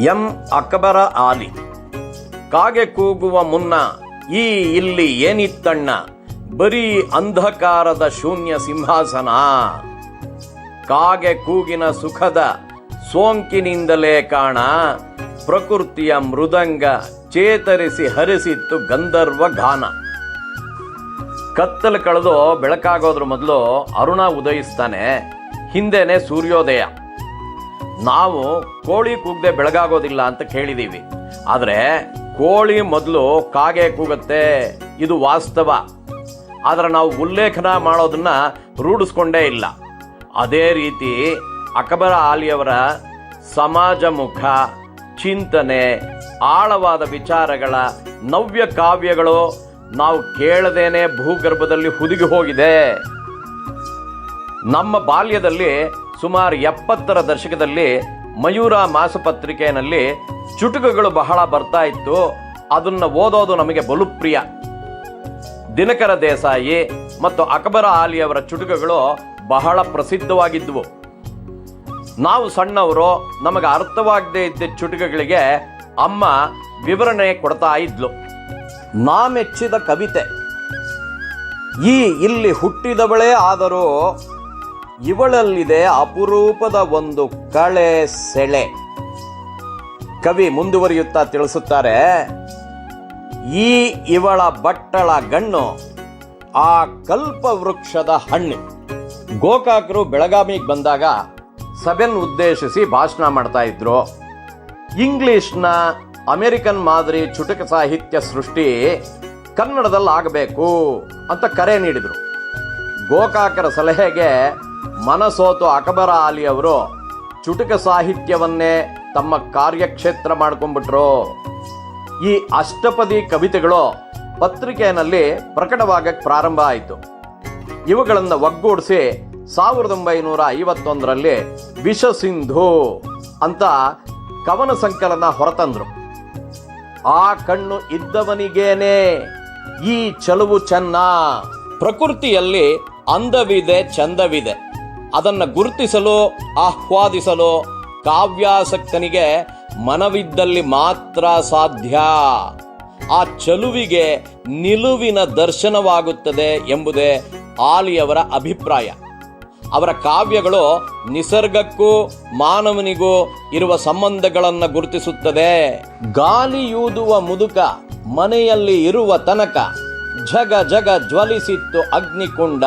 M Akbar ಆಲಿ. ಕಾಗೆ ಕೂಗುವ ಮುನ್ನ ಈ ಇಲ್ಲಿ ಏನಿತ್ತಣ್ಣ, ಬರೀ ಅಂಧಕಾರದ ಶೂನ್ಯ ಸಿಂಹಾಸನ. ಕಾಗೆ ಕೂಗಿನ ಸುಖದ ಸೋಂಕಿನಿಂದಲೇ ಕಾಣ, ಪ್ರಕೃತಿಯ ಮೃದಂಗ ಚೇತರಿಸಿ ಹರಿಸಿತ್ತು ಗಂಧರ್ವ ಗಾನ. ಕತ್ತಲು ಕಳೆದು ಬೆಳಕಾಗೋದ್ರ ಮೊದಲು ಅರುಣ ಉದಯಿಸ್ತಾನೆ, ಹಿಂದೆನೆ ಸೂರ್ಯೋದಯ. ನಾವು ಕೋಳಿ ಕೂಗದೆ ಬೆಳಗಾಗೋದಿಲ್ಲ ಅಂತ ಕೇಳಿದ್ದೀವಿ, ಆದರೆ ಕೋಳಿ ಮೊದಲು ಕಾಗೆ ಕೂಗುತ್ತೆ, ಇದು ವಾಸ್ತವ. ಆದರೆ ನಾವು ಉಲ್ಲೇಖನ ಮಾಡೋದನ್ನ ರೂಢಿಸ್ಕೊಂಡೇ ಇಲ್ಲ. ಅದೇ ರೀತಿ ಅಕ್ಬರ ಆಲಿಯವರ ಸಮಾಜಮುಖ ಚಿಂತನೆ, ಆಳವಾದ ವಿಚಾರಗಳ ನವ್ಯ ಕಾವ್ಯಗಳು ನಾವು ಕೇಳದೇನೆ ಭೂಗರ್ಭದಲ್ಲಿ ಹುದುಗಿ ಹೋಗಿದೆ. ನಮ್ಮ ಬಾಲ್ಯದಲ್ಲಿ ಸುಮಾರು 70ರ ದಶಕದಲ್ಲಿ ಮಯೂರ ಮಾಸಪತ್ರಿಕೆಯಲ್ಲಿ ಚುಟುಕುಗಳು ಬಹಳ ಬರ್ತಾ ಇತ್ತು. ಅದನ್ನು ಓದೋದು ನಮಗೆ ಬಲು ಪ್ರಿಯ. ದಿನಕರ ದೇಸಾಯಿ ಮತ್ತು ಅಕ್ಬರ ಆಲಿಯವರ ಚುಟುಕುಗಳು ಬಹಳ ಪ್ರಸಿದ್ಧವಾಗಿದ್ದವು. ನಾವು ಸಣ್ಣವರು, ನಮಗೆ ಅರ್ಥವಾಗದೇ ಇದ್ದ ಚುಟುಕುಗಳಿಗೆ ಅಮ್ಮ ವಿವರಣೆ ಕೊಡ್ತಾ ಇದ್ಲು. ನಾ ಮೆಚ್ಚಿದ ಕವಿತೆ, ಈ ಇಲ್ಲಿ ಹುಟ್ಟಿದವಳೇ ಆದರೂ ಇವಳಲ್ಲಿದೆ ಅಪರೂಪದ ಒಂದು ಕಳೆ ಸೆಳೆ. ಕವಿ ಮುಂದುವರಿಯುತ್ತಾ ತಿಳಿಸುತ್ತಾರೆ, ಈ ಇವಳ ಬಟ್ಟಳ ಗಣ್ಣು ಆ ಕಲ್ಪವೃಕ್ಷದ ಹಣ್ಣು. ಗೋಕಾಕರು ಬೆಳಗಾವಿಗೆ ಬಂದಾಗ ಸಭೆಯನ್ನು ಉದ್ದೇಶಿಸಿ ಭಾಷಣ ಮಾಡ್ತಾ ಇದ್ರು. ಇಂಗ್ಲಿಷ್ನ ಅಮೆರಿಕನ್ ಮಾದರಿ ಚುಟುಕು ಸಾಹಿತ್ಯ ಸೃಷ್ಟಿ ಕನ್ನಡದಲ್ಲಿ ಆಗಬೇಕು ಅಂತ ಕರೆ ನೀಡಿದರು. ಗೋಕಾಕರ ಸಲಹೆಗೆ ಮನಸೋತು ಅಕ್ಬರ ಆಲಿ ಅವರು ಚುಟುಕು ಸಾಹಿತ್ಯವನ್ನೇ ತಮ್ಮ ಕಾರ್ಯಕ್ಷೇತ್ರ ಮಾಡ್ಕೊಂಡ್ಬಿಟ್ರು. ಈ ಅಷ್ಟಪದಿ ಕವಿತೆಗಳು ಪತ್ರಿಕೆಯಲ್ಲಿ ಪ್ರಕಟವಾಗಕ್ಕೆ ಪ್ರಾರಂಭ ಆಯಿತು. ಇವುಗಳನ್ನು ಒಗ್ಗೂಡಿಸಿ 1951ರಲ್ಲಿ ವಿಷಸಿಂಧು ಅಂತ ಕವನ ಸಂಕಲನ ಹೊರತಂದ್ರು. ಆ ಕಣ್ಣು ಇದ್ದವನಿಗೇನೆ ಈ ಚಲುವು ಚೆನ್ನ. ಪ್ರಕೃತಿಯಲ್ಲಿ ಅಂದವಿದೆ, ಚಂದವಿದೆ. ಅದನ್ನು ಗುರುತಿಸಲು, ಆಹ್ವಾದಿಸಲು ಕಾವ್ಯಾಸಕ್ತನಿಗೆ ಮನವಿದ್ದಲ್ಲಿ ಮಾತ್ರ ಸಾಧ್ಯ. ಆ ಚಲುವಿಗೆ ನಿಲುವಿನ ದರ್ಶನವಾಗುತ್ತದೆ ಎಂಬುದೇ ಆಲಿಯವರ ಅಭಿಪ್ರಾಯ. ಅವರ ಕಾವ್ಯಗಳು ನಿಸರ್ಗಕ್ಕೂ ಮಾನವನಿಗೂ ಇರುವ ಸಂಬಂಧಗಳನ್ನು ಗುರುತಿಸುತ್ತದೆ. ಗಾಳಿಯೂದುವ ಮುದುಕ ಮನೆಯಲ್ಲಿ ಇರುವ ತನಕ ಜಗ ಜಗ ಜ್ವಲಿಸಿತ್ತು ಅಗ್ನಿಕುಂಡ.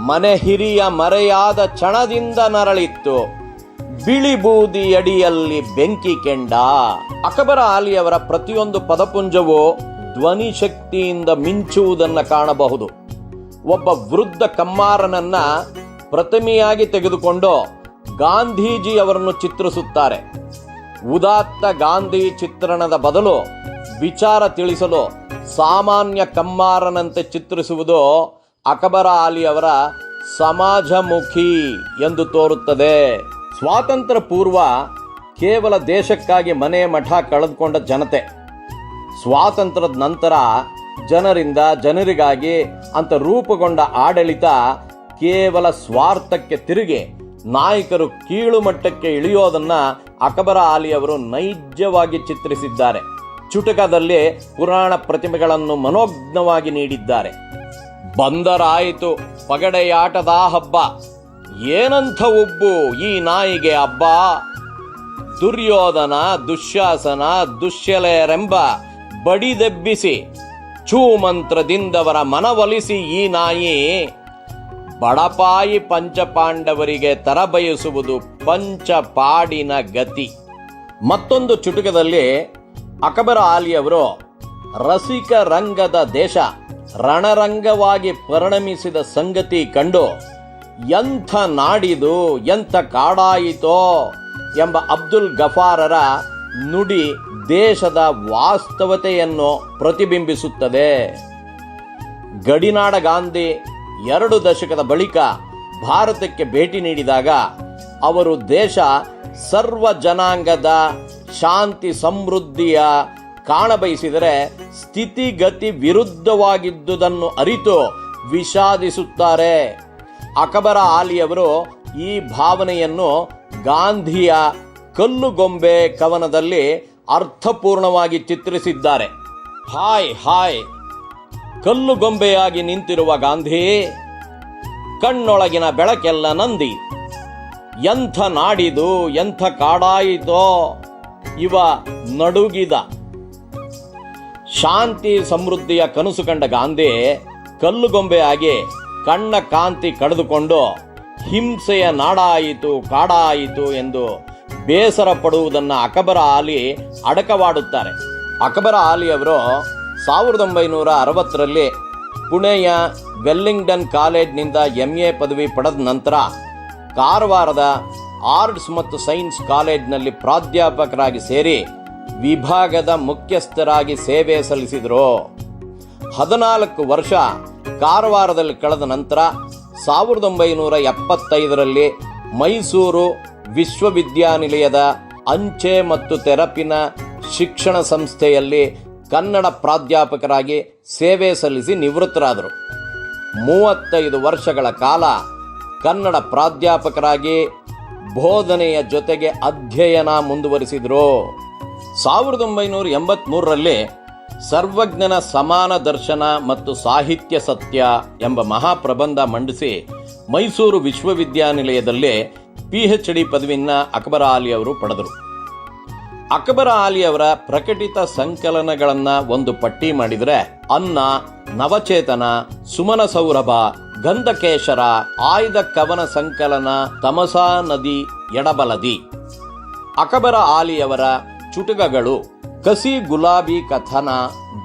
ಮನೆ ಹಿರಿಯ ಮರೆಯಾದ ಕ್ಷಣದಿಂದ ನರಳಿತ್ತು ಬಿಳಿ ಬೂದಿಯಡಿಯಲ್ಲಿ ಬೆಂಕಿ ಕೆಂಡ. ಅಕ್ಬರ ಆಲಿಯವರ ಪ್ರತಿಯೊಂದು ಪದಪುಂಜವೂ ಧ್ವನಿ ಶಕ್ತಿಯಿಂದ ಮಿಂಚುವುದನ್ನು ಕಾಣಬಹುದು. ಒಬ್ಬ ವೃದ್ಧ ಕಮ್ಮಾರನನ್ನ ಪ್ರತಿಮೆಯಾಗಿ ತೆಗೆದುಕೊಂಡು ಗಾಂಧೀಜಿಯವರನ್ನು ಚಿತ್ರಿಸುತ್ತಾರೆ. ಉದಾತ್ತ ಗಾಂಧಿ ಚಿತ್ರಣದ ಬದಲು ವಿಚಾರ ತಿಳಿಸಲು ಸಾಮಾನ್ಯ ಕಮ್ಮಾರನಂತೆ ಚಿತ್ರಿಸುವುದು ಅಕ್ಬರ ಆಲಿಯವರ ಸಮಾಜಮುಖಿ ಎಂದು ತೋರುತ್ತದೆ. ಸ್ವಾತಂತ್ರ್ಯ ಪೂರ್ವ ಕೇವಲ ದೇಶಕ್ಕಾಗಿ ಮನೆ ಮಠ ಕಳೆದುಕೊಂಡ ಜನತೆ, ಸ್ವಾತಂತ್ರ್ಯದ ನಂತರ ಜನರಿಂದ ಜನರಿಗಾಗಿ ಅಂತ ರೂಪುಗೊಂಡ ಆಡಳಿತ ಕೇವಲ ಸ್ವಾರ್ಥಕ್ಕೆ ತಿರುಗಿ ನಾಯಕರು ಕೀಳು ಮಟ್ಟಕ್ಕೆ ಇಳಿಯೋದನ್ನ ಅಕ್ಬರ ಆಲಿಯವರು ನೈಜವಾಗಿ ಚಿತ್ರಿಸಿದ್ದಾರೆ. ಚುಟುಕದಲ್ಲಿ ಪುರಾಣ ಪ್ರತಿಮೆಗಳನ್ನು ಮನೋಜ್ಞವಾಗಿ ನೀಡಿದ್ದಾರೆ. ಬಂದರಾಯಿತು ಪಗಡೆಯಾಟದ ಹಬ್ಬ, ಏನಂಥ ಉಬ್ಬು ಈ ನಾಯಿಗೆ ಹಬ್ಬ. ದುರ್ಯೋಧನ, ದುಶ್ಯಾಸನ, ದುಶ್ಯಲೆಯರೆಂಬ ಬಡಿದೆಬ್ಬಿಸಿ ಛೂಮಂತ್ರದಿಂದವರ ಮನವೊಲಿಸಿ ಈ ನಾಯಿ ಬಡಪಾಯಿ ಪಂಚಪಾಂಡವರಿಗೆ ತರಬಯಸುವುದು ಪಂಚಪಾಡಿನ ಗತಿ. ಮತ್ತೊಂದು ಚುಟುಕದಲ್ಲಿ ಅಕ್ಬರ ಆಲಿಯವರು ರಸಿಕ ರಂಗದ ದೇಶ ರಣರಂಗವಾಗಿ ಪರಿಣಮಿಸಿದ ಸಂಗತಿ ಕಂಡು ಎಂಥ ನಾಡಿದು ಎಂಥ ಕಾಡಾಯಿತೋ ಎಂಬ ಅಬ್ದುಲ್ ಗಫಾರರ ನುಡಿ ದೇಶದ ವಾಸ್ತವತೆಯನ್ನು ಪ್ರತಿಬಿಂಬಿಸುತ್ತದೆ. ಗಡಿನಾಡ ಗಾಂಧಿ 2 ದಶಕದ ಬಳಿಕ ಭಾರತಕ್ಕೆ ಭೇಟಿ ನೀಡಿದಾಗ ಅವರು ದೇಶ ಸರ್ವ ಜನಾಂಗದ ಶಾಂತಿ ಸಮೃದ್ಧಿಯ ಕಾಣಬಯಸಿದರೆ ಸ್ಥಿತಿಗತಿ ವಿರುದ್ಧವಾಗಿದ್ದುದನ್ನು ಅರಿತು ವಿಷಾದಿಸುತ್ತಾರೆ. ಅಕ್ಬರ ಆಲಿಯವರು ಈ ಭಾವನೆಯನ್ನು ಗಾಂಧಿಯ ಕಲ್ಲುಗೊಂಬೆ ಕವನದಲ್ಲಿ ಅರ್ಥಪೂರ್ಣವಾಗಿ ಚಿತ್ರಿಸಿದ್ದಾರೆ. ಹಾಯ್ ಹಾಯ್, ಕಲ್ಲುಗೊಂಬೆಯಾಗಿ ನಿಂತಿರುವ ಗಾಂಧಿ, ಕಣ್ಣೊಳಗಿನ ಬೆಳಕೆಲ್ಲ ನಂದಿ, ಎಂಥ ನಾಡಿದು ಎಂಥ ಕಾಡಾಯಿತೋ ಇವ ನಡುಗಿದ. ಶಾಂತಿ ಸಮೃದ್ಧಿಯ ಕನಸು ಕಂಡ ಗಾಂಧಿ ಕಲ್ಲುಗೊಂಬೆಯಾಗಿ ಕಣ್ಣ ಕಾಂತಿ ಕಳೆದುಕೊಂಡು ಹಿಂಸೆಯ ನಾಡಾಯಿತು ಕಾಡಾಯಿತು ಎಂದು ಬೇಸರ ಪಡುವುದನ್ನು ಅಕಬರ ಆಲಿ ಅಡಕವಾಡುತ್ತಾರೆ. ಅಕಬರ ಆಲಿ ಅವರು 1960ರಲ್ಲಿ ಪುಣೆಯ ವೆಲ್ಲಿಂಗ್ಟನ್ ಕಾಲೇಜ್ನಿಂದ MA ಪದವಿ ಪಡೆದ ನಂತರ ಕಾರವಾರದ ಆರ್ಟ್ಸ್ ಮತ್ತು ಸೈನ್ಸ್ ಕಾಲೇಜ್ನಲ್ಲಿ ಪ್ರಾಧ್ಯಾಪಕರಾಗಿ ಸೇರಿ ವಿಭಾಗದ ಮುಖ್ಯಸ್ಥರಾಗಿ ಸೇವೆ ಸಲ್ಲಿಸಿದರು. 14 ವರ್ಷ ಕಾರವಾರದಲ್ಲಿ ಕಳೆದ ನಂತರ 1975ರಲ್ಲಿ ಮೈಸೂರು ವಿಶ್ವವಿದ್ಯಾನಿಲಯದ ಅಂಚೆ ಮತ್ತು ತೆರಪಿನ ಶಿಕ್ಷಣ ಸಂಸ್ಥೆಯಲ್ಲಿ ಕನ್ನಡ ಪ್ರಾಧ್ಯಾಪಕರಾಗಿ ಸೇವೆ ಸಲ್ಲಿಸಿ ನಿವೃತ್ತರಾದರು. 35 ವರ್ಷಗಳ ಕಾಲ ಕನ್ನಡ ಪ್ರಾಧ್ಯಾಪಕರಾಗಿ ಬೋಧನೆಯ ಜೊತೆಗೆ ಅಧ್ಯಯನ ಮುಂದುವರಿಸಿದರು. 1983ರಲ್ಲಿ ಸರ್ವಜ್ಞನ ಸಮಾನ ದರ್ಶನ ಮತ್ತು ಸಾಹಿತ್ಯ ಸತ್ಯ ಎಂಬ ಮಹಾಪ್ರಬಂಧ ಮಂಡಿಸಿ ಮೈಸೂರು ವಿಶ್ವವಿದ್ಯಾನಿಲಯದಲ್ಲಿ PhD ಪದವಿಯನ್ನು ಅಕಬರ ಆಲಿ ಅವರು ಪಡೆದರು. ಅಕಬರ ಆಲಿ ಅವರ ಪ್ರಕಟಿತ ಸಂಕಲನಗಳನ್ನು ಒಂದು ಪಟ್ಟಿ ಮಾಡಿದರೆ ಅನ್ನ, ನವಚೇತನ, ಸುಮನ ಸೌರಭ, ಗಂಧಕೇಶರ, ಆಯ್ದ ಕವನ ಸಂಕಲನ, ತಮಸಾ ನದಿ ಎಡಬಲದಿ. ಅಕಬರ ಆಲಿಯವರ ಚುಟುಕಗಳು, ಕಸಿ ಗುಲಾಬಿ ಕಥನ,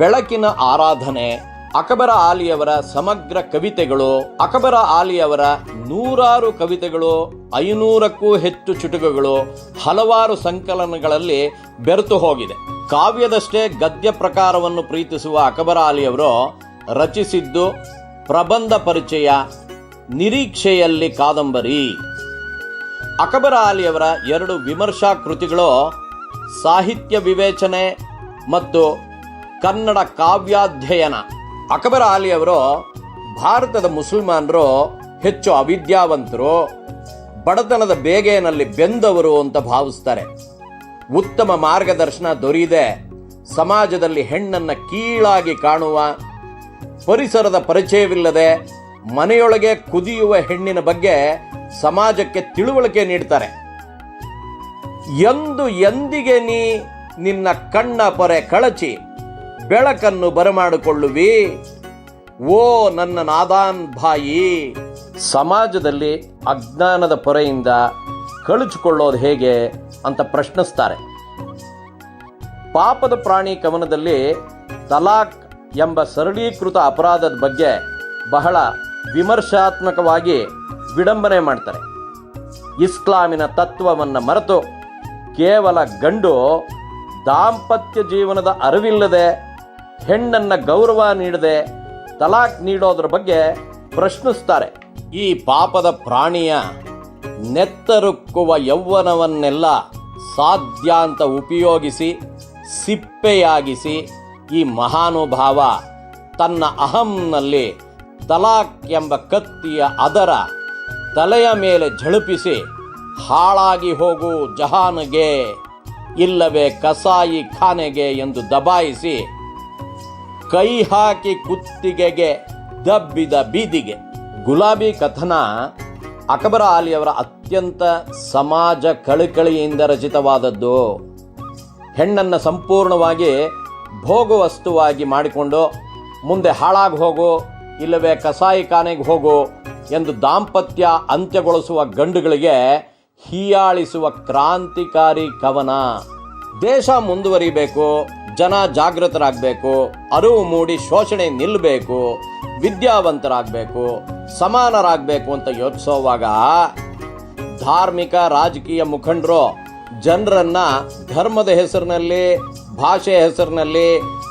ಬೆಳಕಿನ ಆರಾಧನೆ, ಅಕಬರ ಆಲಿಯವರ ಸಮಗ್ರ ಕವಿತೆಗಳು, ಅಕಬರ ಆಲಿಯವರ 100 ಕವಿತೆಗಳು, 500ಕ್ಕೂ ಹೆಚ್ಚು ಚುಟುಕಗಳು ಹಲವಾರು ಸಂಕಲನಗಳಲ್ಲಿ ಬೆರೆತು ಹೋಗಿದೆ. ಕಾವ್ಯದಷ್ಟೇ ಗದ್ಯ ಪ್ರಕಾರವನ್ನು ಪ್ರೀತಿಸುವ ಅಕಬರ ಆಲಿಯವರು ರಚಿಸಿದ್ದು ಪ್ರಬಂಧ ಪರಿಚಯ, ನಿರೀಕ್ಷೆಯಲ್ಲಿ ಕಾದಂಬರಿ. ಅಕಬರ ಆಲಿಯವರ 2 ವಿಮರ್ಶಾ ಕೃತಿಗಳು ಸಾಹಿತ್ಯ ವಿವೇಚನೆ ಮತ್ತು ಕನ್ನಡ ಕಾವ್ಯಾಧ್ಯಯನ. ಅಕಬರ ಆಲಿಯವರು ಭಾರತದ ಮುಸಲ್ಮಾನರು ಹೆಚ್ಚು ಅವಿದ್ಯಾವಂತರು, ಬಡತನದ ಬೇಗೆನಲ್ಲಿ ಬೆಂದವರು ಅಂತ ಭಾವಿಸ್ತಾರೆ. ಉತ್ತಮ ಮಾರ್ಗದರ್ಶನ ದೊರೆಯದೆ ಸಮಾಜದಲ್ಲಿ ಹೆಣ್ಣನ್ನು ಕೀಳಾಗಿ ಕಾಣುವ, ಪರಿಸರದ ಪರಿಚಯವಿಲ್ಲದೆ ಮನೆಯೊಳಗೆ ಕುದಿಯುವ ಹೆಣ್ಣಿನ ಬಗ್ಗೆ ಸಮಾಜಕ್ಕೆ ತಿಳುವಳಿಕೆ ನೀಡ್ತಾರೆ. ಎಂದಿಗೆ ನೀ ನಿನ್ನ ಕಣ್ಣ ಪೊರೆ ಕಳಚಿ ಬೆಳಕನ್ನು ಬರಮಾಡಿಕೊಳ್ಳುವಿ, ಓ ನನ್ನ ನಾದಾನ್ ಭಾಯಿ. ಸಮಾಜದಲ್ಲಿ ಅಜ್ಞಾನದ ಪೊರೆಯಿಂದ ಕಳಚಿಕೊಳ್ಳೋದು ಹೇಗೆ ಅಂತ ಪ್ರಶ್ನಿಸ್ತಾರೆ. ಪಾಪದ ಪ್ರಾಣಿ ಕವನದಲ್ಲಿ ತಲಾಕ್ ಎಂಬ ಸರಳೀಕೃತ ಅಪರಾಧದ ಬಗ್ಗೆ ಬಹಳ ವಿಮರ್ಶಾತ್ಮಕವಾಗಿ ವಿಡಂಬನೆ ಮಾಡ್ತಾರೆ. ಇಸ್ಲಾಮಿನ ತತ್ವವನ್ನು ಮರೆತು ಕೇವಲ ಗಂಡು ದಾಂಪತ್ಯ ಜೀವನದ ಅರಿವಿಲ್ಲದೆ ಹೆಣ್ಣನ್ನು ಗೌರವ ನೀಡದೆ ತಲಾಕ್ ನೀಡೋದ್ರ ಬಗ್ಗೆ ಪ್ರಶ್ನಿಸ್ತಾರೆ. ಈ ಪಾಪದ ಪ್ರಾಣಿಯ ನೆತ್ತರುಕ್ಕುವ ಯೌವನವನ್ನೆಲ್ಲ ಸಾಧ್ಯ ಅಂತ ಉಪಯೋಗಿಸಿ ಸಿಪ್ಪೆಯಾಗಿಸಿ ಈ ಮಹಾನುಭಾವ ತನ್ನ ಅಹಂನಲ್ಲಿ ತಲಾಕ್ ಎಂಬ ಕತ್ತಿಯ ಅದರ ತಲೆಯ ಮೇಲೆ ಝಳಪಿಸಿ ಹಾಳಾಗಿ ಹೋಗು ಜಹಾನ್ಗೆ, ಇಲ್ಲವೇ ಕಸಾಯಿ ಖಾನೆಗೆ ಎಂದು ದಬಾಯಿಸಿ ಕೈ ಹಾಕಿ ಕುತ್ತಿಗೆಗೆ ದಬ್ಬಿದ ಬೀದಿಗೆ. ಗುಲಾಬಿ ಕಥನ ಅಕಬರ ಆಲಿಯವರ ಅತ್ಯಂತ ಸಮಾಜ ಕಳಕಳಿಯಿಂದ ರಚಿತವಾದದ್ದು. ಹೆಣ್ಣನ್ನು ಸಂಪೂರ್ಣವಾಗಿ ಭೋಗವಸ್ತುವಾಗಿ ಮಾಡಿಕೊಂಡು ಮುಂದೆ ಹಾಳಾಗಿ ಹೋಗು ಇಲ್ಲವೇ ಕಸಾಯಿ ಖಾನೆಗೆ ಹೋಗು ಎಂದು ದಾಂಪತ್ಯ ಅಂತ್ಯಗೊಳಿಸುವ ಗಂಡುಗಳಿಗೆ ಹೀಯಾಳಿಸುವ ಕ್ರಾಂತಿಕಾರಿ ಕವನ. ದೇಶ ಮುಂದುವರಿಬೇಕು, ಜನ ಜಾಗೃತರಾಗಬೇಕು, ಅರಿವು ಮೂಡಿ ಶೋಷಣೆ ನಿಲ್ಲಬೇಕು, ವಿದ್ಯಾವಂತರಾಗಬೇಕು, ಸಮಾನರಾಗಬೇಕು ಅಂತ ಯೋಚಿಸುವಾಗ ಧಾರ್ಮಿಕ ರಾಜಕೀಯ ಮುಖಂಡರು ಜನರನ್ನ ಧರ್ಮದ ಹೆಸರಿನಲ್ಲಿ ಭಾಷೆಯ ಹೆಸರಿನಲ್ಲಿ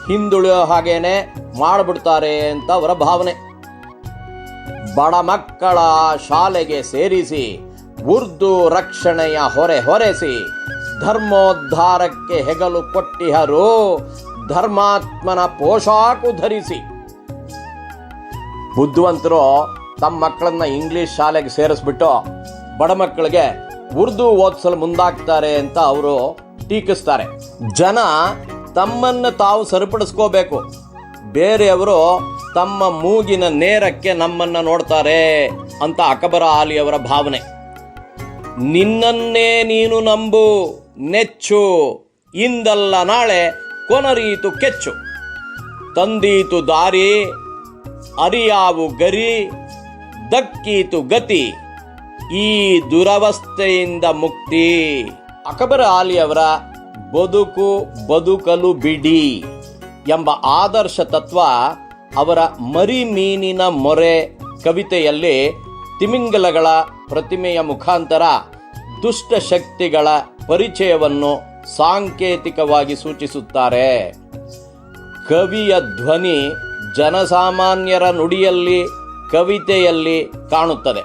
ಹಿಂದುಳಿಯೋ ಹಾಗೇನೆ ಮಾಡಿಬಿಡ್ತಾರೆ ಅಂತ ಅವರ ಭಾವನೆ. ಬಡ ಮಕ್ಕಳ ಶಾಲೆಗೆ ಸೇರಿಸಿ ಉರ್ದು ರಕ್ಷಣೆಯ ಹೊರೆ ಹೊರೆಸಿ ಧರ್ಮೋದ್ಧಾರಕ್ಕೆ ಹೆಗಲು ಕೊಟ್ಟಿಹರು ಧರ್ಮಾತ್ಮನ ಪೋಷಾಕು ಧರಿಸಿ. ಬುದ್ಧಿವಂತರು ತಮ್ಮ ಮಕ್ಕಳನ್ನ ಇಂಗ್ಲಿಷ್ ಶಾಲೆಗೆ ಸೇರಿಸ್ಬಿಟ್ಟು ಬಡ ಮಕ್ಕಳಿಗೆ ಉರ್ದು ಓದಿಸಲು ಮುಂದಾಗ್ತಾರೆ ಅಂತ ಅವರು ಟೀಕಿಸ್ತಾರೆ. ಜನ ತಮ್ಮನ್ನು ತಾವು ಸರಿಪಡಿಸ್ಕೋಬೇಕು, ಬೇರೆಯವರು ತಮ್ಮ ಮೂಗಿನ ನೇರಕ್ಕೆ ನಮ್ಮನ್ನು ನೋಡ್ತಾರೆ ಅಂತ ಅಕಬರ ಆಲಿಯವರ ಭಾವನೆ. ನಿನ್ನನ್ನೇ ನೀನು ನಂಬು, ನೆಚ್ಚು, ಇಂದಲ್ಲ ನಾಳೆ ಕೊನರೀತು ಕೆಚ್ಚು, ತಂದೀತು ದಾರಿ, ಅರಿಯಾವು ಗರಿ, ದಕ್ಕೀತು ಗತಿ, ಈ ದುರವಸ್ಥೆಯಿಂದ ಮುಕ್ತಿ. ಅಕಬರ ಆಲಿಯವರ ಬದುಕು ಬದುಕಲು ಬಿಡಿ ಎಂಬ ಆದರ್ಶ ತತ್ವ ಅವರ ಮರಿ ಮೀನಿನ ಮೊರೆ ಕವಿತೆಯಲ್ಲಿ ತಿಮಿಂಗಲಗಳ ಪ್ರತಿಮೆಯ ಮುಖಾಂತರ ದುಷ್ಟ ಶಕ್ತಿಗಳ ಪರಿಚಯವನ್ನು ಸಾಂಕೇತಿಕವಾಗಿ ಸೂಚಿಸುತ್ತಾರೆ. ಕವಿಯ ಧ್ವನಿ ಜನಸಾಮಾನ್ಯರ ನುಡಿಯಲ್ಲಿ, ಕವಿತೆಯಲ್ಲಿ ಕಾಣುತ್ತದೆ.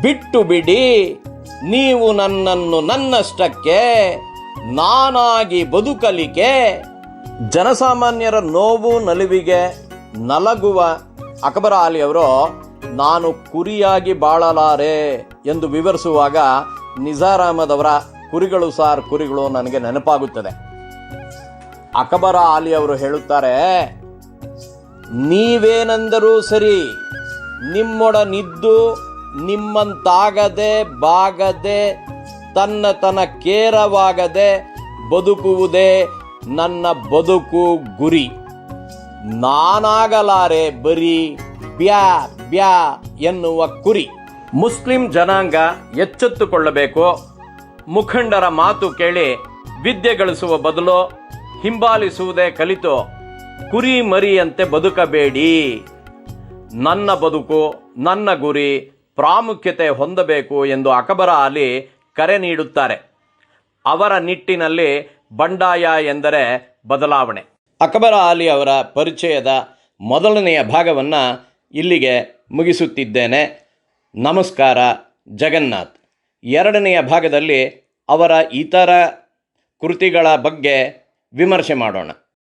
ಬಿಟ್ಟು ಬಿಡಿ ನೀವು ನನ್ನನ್ನು ನನ್ನಷ್ಟಕ್ಕೆ, ನಾನಾಗಿ ಬದುಕಲಿಕ್ಕೆ. ಜನಸಾಮಾನ್ಯರ ನೋವು ನಲಿವಿಗೆ ನಲಗುವ ಅಕಬರ ಆಲಿಯವರು ನಾನು ಕುರಿಯಾಗಿ ಬಾಳಲಾರೆ ಎಂದು ವಿವರಿಸುವಾಗ ನಿಜಾರ್ ಅಹಮದ್ ಅವರ ಕುರಿಗಳು ಸಾರ್ ಕುರಿಗಳು ನನಗೆ ನೆನಪಾಗುತ್ತದೆ. ಅಕಬರ ಆಲಿಯವರು ಹೇಳುತ್ತಾರೆ, ನೀವೇನೆಂದರೂ ಸರಿ, ನಿಮ್ಮೊಡನಿದ್ದು ನಿಮ್ಮಂತಾಗದೆ ಬಾಗದೆ ತನ್ನ ಕೇರವಾಗದೆ ಬದುಕುವುದೇ ನನ್ನ ಬದುಕು ಗುರಿ. ನಾನಾಗಲಾರೆ ಬರೀ ಬ್ಯಾ ಬ್ಯಾ ಎನ್ನುವ ಕುರಿ. ಮುಸ್ಲಿಂ ಜನಾಂಗ ಎಚ್ಚೆತ್ತುಕೊಳ್ಳಬೇಕು. ಮುಖಂಡರ ಮಾತು ಕೇಳಿ ವಿದ್ಯೆ ಗಳಿಸುವ ಬದಲು ಹಿಂಬಾಲಿಸುವುದೇ ಕಲಿತು ಕುರಿ ಮರಿಯಂತೆ ಬದುಕಬೇಡಿ. ನನ್ನ ಬದುಕು, ನನ್ನ ಗುರಿ ಪ್ರಾಮುಖ್ಯತೆ ಹೊಂದಬೇಕು ಎಂದು ಅಕಬರ ಆಲಿ ಕರೆ ನೀಡುತ್ತಾರೆ. ಅವರ ನಿಟ್ಟಿನಲ್ಲಿ ಬಂಡಾಯ ಎಂದರೆ ಬದಲಾವಣೆ. ಅಕಬರ ಆಲಿ ಅವರ ಪರಿಚಯದ ಮೊದಲನೆಯ ಭಾಗವನ್ನು ಇಲ್ಲಿಗೆ ಮುಗಿಸುತ್ತಿದ್ದೇನೆ. ನಮಸ್ಕಾರ. ಜಗನ್ನಾಥ್. ಎರಡನೆಯ ಭಾಗದಲ್ಲಿ ಅವರ ಇತರ ಕೃತಿಗಳ ಬಗ್ಗೆ ವಿಮರ್ಶೆ ಮಾಡೋಣ.